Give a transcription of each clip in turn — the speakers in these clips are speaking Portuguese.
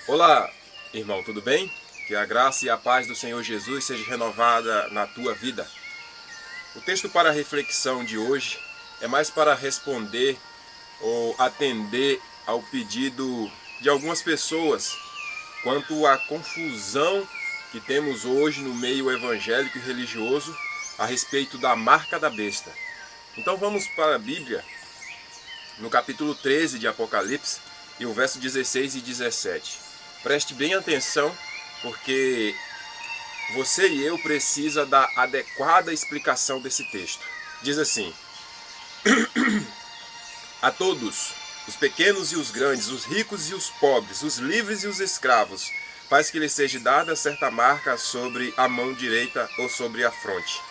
Olá, irmão, tudo bem? Que a graça e a paz do Senhor Jesus seja renovada na tua vida. O texto para a reflexão de hoje é mais para responder ou atender ao pedido de algumas pessoas quanto à confusão que temos hoje no meio evangélico e religioso a respeito da marca da besta. Então vamos para a Bíblia, no capítulo 13 de Apocalipse, e o verso 16 e 17. Preste bem atenção, porque você e eu precisa da adequada explicação desse texto. Diz assim: a todos, os pequenos e os grandes, os ricos e os pobres, os livres e os escravos, faz que lhe seja dada certa marca sobre a mão direita ou sobre a fronte,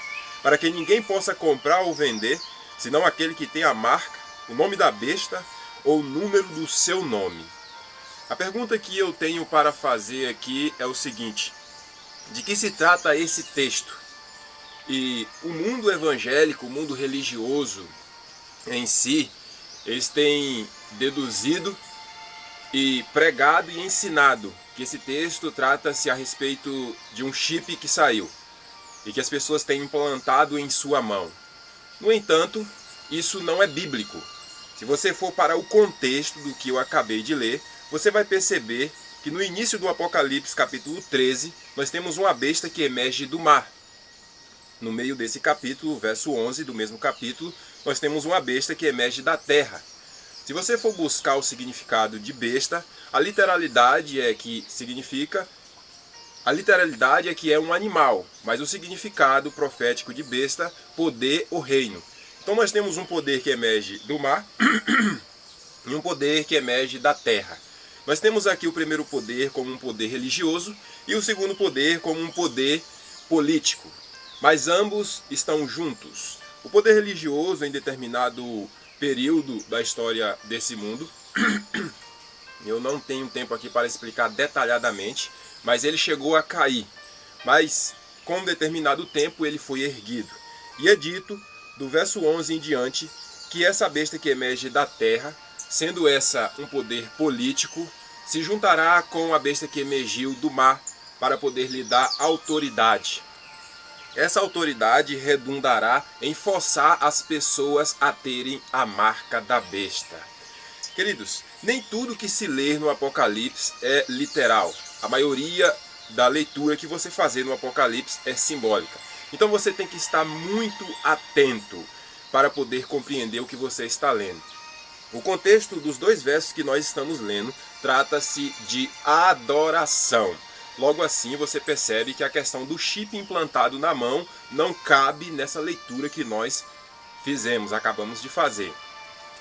para que ninguém possa comprar ou vender, senão aquele que tem a marca, o nome da besta ou o número do seu nome. A pergunta que eu tenho para fazer aqui é o seguinte: de que se trata esse texto? E o mundo evangélico, o mundo religioso em si, eles têm deduzido e pregado e ensinado que esse texto trata-se a respeito de um chip que saiu e que as pessoas têm implantado em sua mão. No entanto, isso não é bíblico. Se você for para o contexto do que eu acabei de ler, você vai perceber que no início do Apocalipse, capítulo 13, nós temos uma besta que emerge do mar. No meio desse capítulo, verso 11 do mesmo capítulo, nós temos uma besta que emerge da terra. Se você for buscar o significado de besta, a literalidade é que é um animal, mas o significado profético de besta, poder ou reino. Então nós temos um poder que emerge do mar e um poder que emerge da terra. Nós temos aqui o primeiro poder como um poder religioso e o segundo poder como um poder político. Mas ambos estão juntos. O poder religioso, em determinado período da história desse mundo, eu não tenho tempo aqui para explicar detalhadamente, mas ele chegou a cair. Mas com um determinado tempo ele foi erguido. E é dito, do verso 11 em diante, que essa besta que emerge da terra, sendo essa um poder político, se juntará com a besta que emergiu do mar para poder lhe dar autoridade. Essa autoridade redundará em forçar as pessoas a terem a marca da besta. Queridos, nem tudo que se lê no Apocalipse é literal. A maioria da leitura que você fazer no Apocalipse é simbólica. Então você tem que estar muito atento para poder compreender o que você está lendo. O contexto dos dois versos que nós estamos lendo trata-se de adoração. Logo assim você percebe que a questão do chip implantado na mão não cabe nessa leitura que nós acabamos de fazer.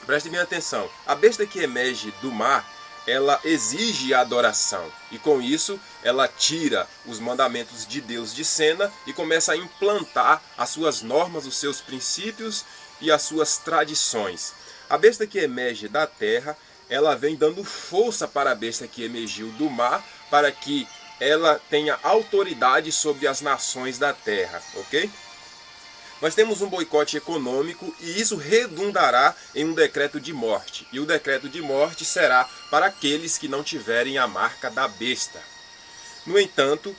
Preste bem atenção. A besta que emerge do mar, ela exige adoração. E com isso, ela tira os mandamentos de Deus de cena e começa a implantar as suas normas, os seus princípios e as suas tradições. A besta que emerge da terra, ela vem dando força para a besta que emergiu do mar, para que ela tenha autoridade sobre as nações da terra, ok? Nós temos um boicote econômico e isso redundará em um decreto de morte. E o decreto de morte será para aqueles que não tiverem a marca da besta. No entanto,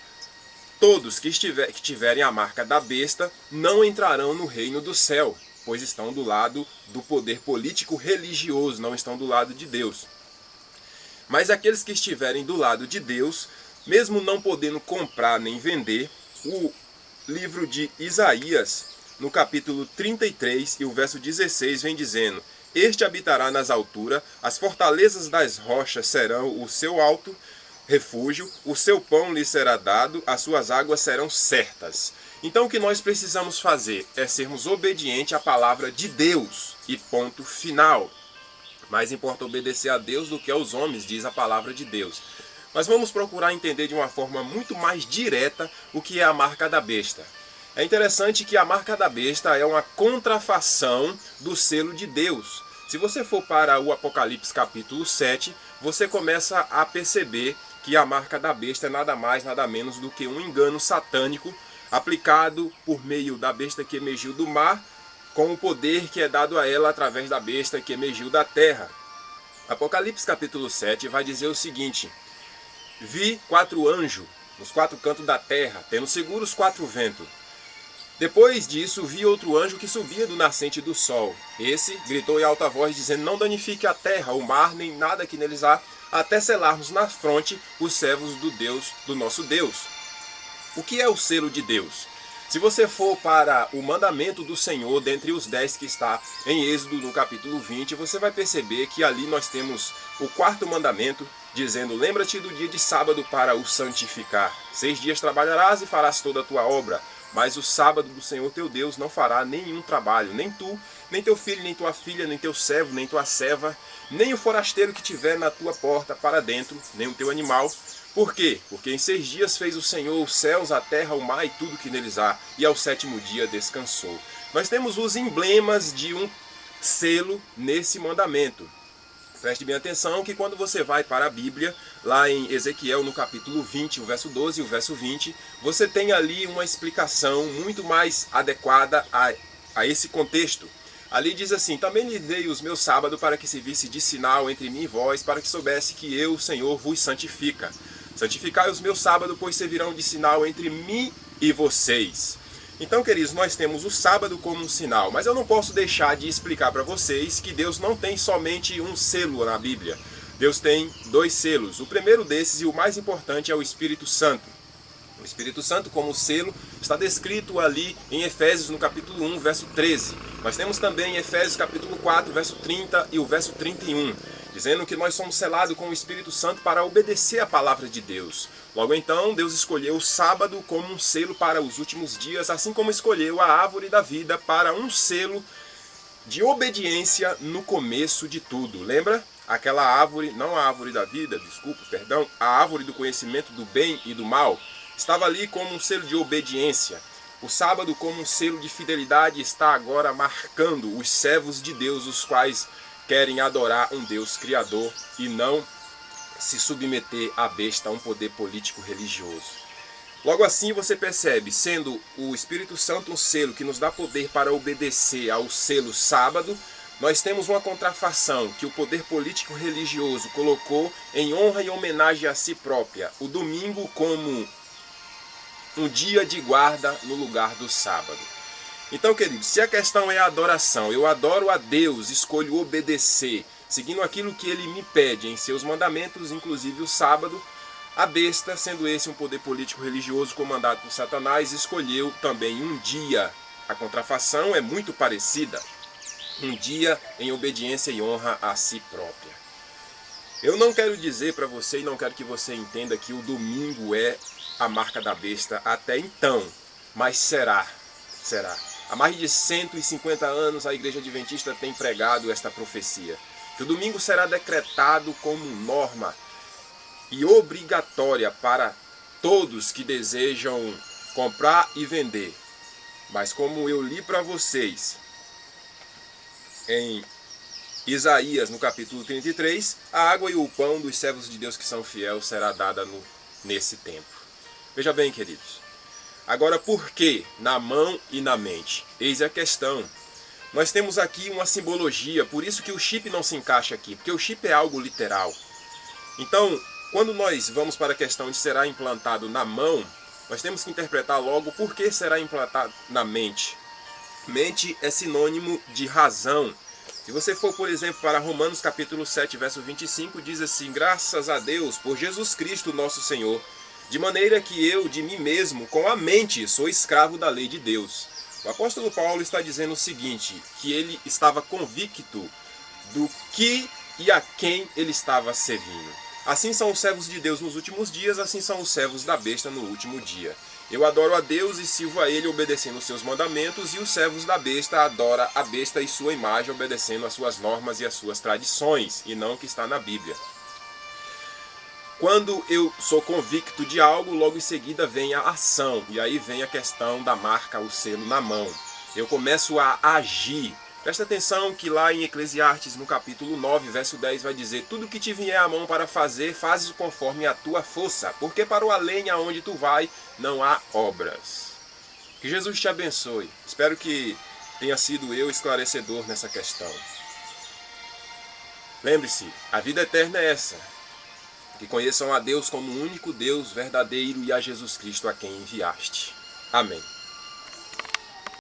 todos que tiverem a marca da besta não entrarão no reino do céu, pois estão do lado do poder político religioso, não estão do lado de Deus. Mas aqueles que estiverem do lado de Deus, mesmo não podendo comprar nem vender, o livro de Isaías, no capítulo 33 e o verso 16, vem dizendo: este habitará nas alturas, as fortalezas das rochas serão o seu alto refúgio, o seu pão lhe será dado, as suas águas serão certas. Então o que nós precisamos fazer é sermos obedientes à palavra de Deus e ponto final. Mais importa obedecer a Deus do que aos homens, diz a palavra de Deus. Mas vamos procurar entender de uma forma muito mais direta o que é a marca da besta. É interessante que a marca da besta é uma contrafação do selo de Deus. Se você for para o Apocalipse capítulo 7, você começa a perceber que a marca da besta é nada mais, nada menos do que um engano satânico aplicado por meio da besta que emergiu do mar, com o poder que é dado a ela através da besta que emergiu da terra. Apocalipse capítulo 7 vai dizer o seguinte: Vi 4 anjos nos 4 cantos da terra, tendo seguro os 4 ventos. Depois disso, vi outro anjo que subia do nascente do sol. Esse gritou em alta voz, dizendo: não danifique a terra, o mar, nem nada que neles há, até selarmos na fronte os servos do nosso Deus. O que é o selo de Deus? Se você for para o mandamento do Senhor, dentre os 10 que está em Êxodo, no capítulo 20, você vai perceber que ali nós temos o 4º mandamento, dizendo: lembra-te do dia de sábado para o santificar. 6 dias trabalharás e farás toda a tua obra, mas o sábado do Senhor teu Deus não fará nenhum trabalho, nem tu, nem teu filho, nem tua filha, nem teu servo, nem tua serva, nem o forasteiro que tiver na tua porta para dentro, nem o teu animal. Por quê? Porque em 6 dias fez o Senhor os céus, a terra, o mar e tudo que neles há, e ao 7º dia descansou. Nós temos os emblemas de um selo nesse mandamento. Preste bem atenção que quando você vai para a Bíblia, lá em Ezequiel, no capítulo 20, o verso 12 e o verso 20, você tem ali uma explicação muito mais adequada a esse contexto. Ali diz assim: também lhe dei os meus sábados para que se visse de sinal entre mim e vós, para que soubesse que eu, o Senhor, vos santifica. Santificai os meus sábados, pois servirão de sinal entre mim e vocês. Então, queridos, nós temos o sábado como um sinal, mas eu não posso deixar de explicar para vocês que Deus não tem somente um selo na Bíblia. Deus tem 2 selos. O primeiro desses e o mais importante é o Espírito Santo. O Espírito Santo como selo está descrito ali em Efésios no capítulo 1, verso 13. Nós temos também em Efésios capítulo 4, verso 30 e o verso 31, dizendo que nós somos selados com o Espírito Santo para obedecer a palavra de Deus. Logo então, Deus escolheu o sábado como um selo para os últimos dias, assim como escolheu a árvore da vida para um selo de obediência no começo de tudo. Lembra? Aquela árvore, não a árvore da vida, a árvore do conhecimento do bem e do mal, estava ali como um selo de obediência. O sábado, como um selo de fidelidade, está agora marcando os servos de Deus, os quais querem adorar um Deus criador e não se submeter à besta, a um poder político religioso. Logo assim você percebe, sendo o Espírito Santo um selo que nos dá poder para obedecer ao selo sábado, nós temos uma contrafação que o poder político religioso colocou em honra e homenagem a si própria, o domingo como um dia de guarda no lugar do sábado. Então, queridos, se a questão é a adoração, eu adoro a Deus, escolho obedecer, seguindo aquilo que Ele me pede em seus mandamentos, inclusive o sábado, a besta, sendo esse um poder político religioso comandado por Satanás, escolheu também um dia. A contrafação é muito parecida. Um dia em obediência e honra a si própria. Eu não quero dizer para você e não quero que você entenda que o domingo é a marca da besta até então, mas será. Há mais de 150 anos a Igreja Adventista tem pregado esta profecia, que o domingo será decretado como norma e obrigatória para todos que desejam comprar e vender. Mas como eu li para vocês em Isaías, no capítulo 33, a água e o pão dos servos de Deus que são fiéis será dada nesse tempo. Veja bem, queridos. Agora, por que na mão e na mente? Eis a questão. Nós temos aqui uma simbologia, por isso que o chip não se encaixa aqui, porque o chip é algo literal. Então, quando nós vamos para a questão de será implantado na mão, nós temos que interpretar logo por que será implantado na mente. Mente é sinônimo de razão. Se você for, por exemplo, para Romanos capítulo 7, verso 25, diz assim: graças a Deus por Jesus Cristo nosso Senhor, de maneira que eu, de mim mesmo, com a mente, sou escravo da lei de Deus. O apóstolo Paulo está dizendo o seguinte, que ele estava convicto do que e a quem ele estava servindo. Assim são os servos de Deus nos últimos dias, assim são os servos da besta no último dia. Eu adoro a Deus e sirvo a Ele obedecendo os seus mandamentos, e os servos da besta adoram a besta e sua imagem, obedecendo as suas normas e as suas tradições, e não o que está na Bíblia. Quando eu sou convicto de algo, logo em seguida vem a ação, e aí vem a questão da marca, o selo na mão. Eu começo a agir. Presta atenção que lá em Eclesiastes, no capítulo 9, verso 10, vai dizer: tudo que te vier à mão para fazer, fazes conforme a tua força, porque para o além aonde tu vai, não há obras. Que Jesus te abençoe. Espero que tenha sido eu esclarecedor nessa questão. Lembre-se, a vida eterna é essa. que conheçam a Deus como o único Deus verdadeiro e a Jesus Cristo a quem enviaste. Amém.